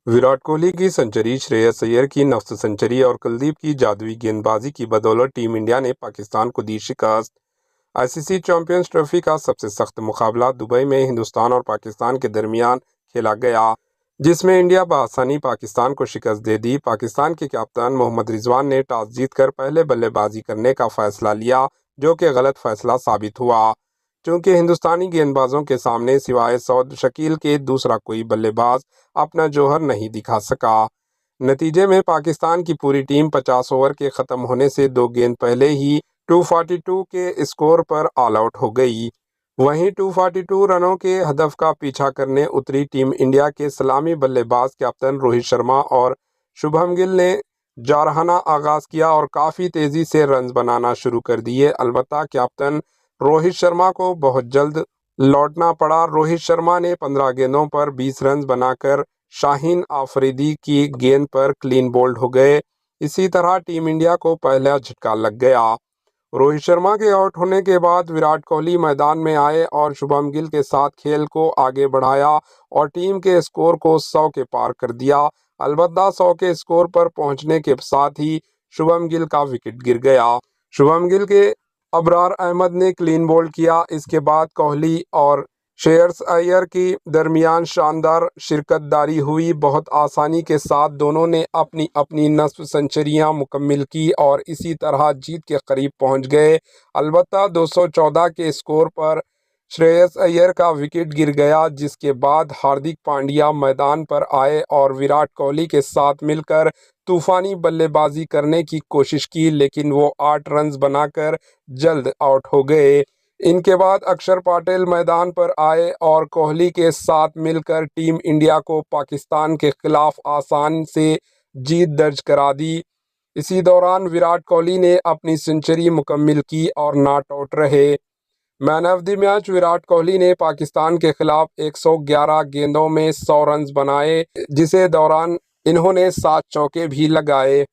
विराट कोहली की सेंचुरी, श्रेयस अय्यर की नफ्स सेंचुरी और कुलदीप की जादुई गेंदबाजी की बदौलत टीम इंडिया ने पाकिस्तान को दी शिकस्त। आईसीसी चैंपियंस ट्रॉफी का सबसे सख्त मुकाबला दुबई में हिंदुस्तान और पाकिस्तान के दरमियान खेला गया, जिसमें इंडिया बआसानी पाकिस्तान को शिकस्त दे दी। पाकिस्तान के कप्तान मोहम्मद रिजवान ने टॉस जीतकर पहले बल्लेबाजी करने का फैसला लिया, जो कि गलत फैसला साबित हुआ, क्योंकि हिंदुस्तानी गेंदबाजों के सामने सिवाय सौद शकील के दूसरा कोई बल्लेबाज अपना जौहर नहीं दिखा सका। नतीजे में पाकिस्तान की पूरी टीम 50 ओवर के ख़त्म होने से 2 गेंद पहले ही 242 के स्कोर पर ऑल आउट हो गई। वहीं 242 रनों के हदफ का पीछा करने उतरी टीम इंडिया के सलामी बल्लेबाज कैप्टन रोहित शर्मा और शुभम गिल ने जारहाना आगाज किया और काफ़ी तेज़ी से रन्स बनाना शुरू कर दिए। अलबत्ता कैप्टन रोहित शर्मा को बहुत जल्द लौटना पड़ा। रोहित शर्मा ने 15 गेंदों पर 20 रन बनाकर शाहीन आफरीदी की गेंद पर क्लीन बोल्ड हो गए। इसी तरह टीम इंडिया को पहला झटका लग गया। रोहित शर्मा के आउट होने के बाद विराट कोहली मैदान में आए और शुभम गिल के साथ खेल को आगे बढ़ाया और टीम के स्कोर को 100 के पार कर दिया। अलबत्ता 100 के स्कोर पर पहुंचने के साथ ही शुभम गिल का विकेट गिर गया। शुभम गिल के अबरार अहमद ने क्लीन बोल्ड किया। इसके बाद कोहली और श्रेयस अय्यर की दरमियान शानदार शिरकतदारी हुई। बहुत आसानी के साथ दोनों ने अपनी अपनी नस्ब सेंचुरियां मुकम्मिल की और इसी तरह जीत के करीब पहुंच गए। अलबत्ता 214 के स्कोर पर श्रेयस अय्यर का विकेट गिर गया, जिसके बाद हार्दिक पांड्या मैदान पर आए और विराट कोहली के साथ मिलकर तूफानी बल्लेबाजी करने की कोशिश की, लेकिन वो 8 रन बनाकर जल्द आउट हो गए। इनके बाद अक्षर पटेल मैदान पर आए और कोहली के साथ मिलकर टीम इंडिया को पाकिस्तान के खिलाफ आसान से जीत दर्ज करा दी। इसी दौरान विराट कोहली ने अपनी सेंचुरी मुकम्मिल की और नॉट आउट रहे। Man of the match Virat Kohli ने पाकिस्तान के खिलाफ 111 गेंदों में 100 रन बनाए, जिसे दौरान इन्होंने 7 चौके भी लगाए।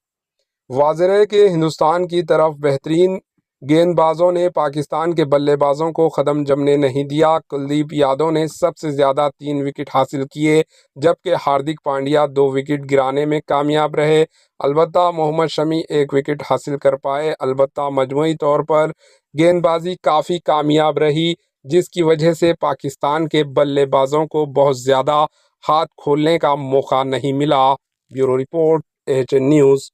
वाज़ेह है कि हिंदुस्तान की तरफ बेहतरीन गेंदबाजों ने पाकिस्तान के बल्लेबाजों को कदम जमने नहीं दिया। कुलदीप यादव ने सबसे ज़्यादा 3 विकेट हासिल किए, जबकि हार्दिक पांड्या 2 विकेट गिराने में कामयाब रहे। अलबत्ता मोहम्मद शमी 1 विकेट हासिल कर पाए। अलबत्ता मजमूई तौर पर गेंदबाजी काफ़ी कामयाब रही, जिसकी वजह से पाकिस्तान के बल्लेबाजों को बहुत ज़्यादा हाथ खोलने का मौका नहीं मिला। Bureau report, AHN news.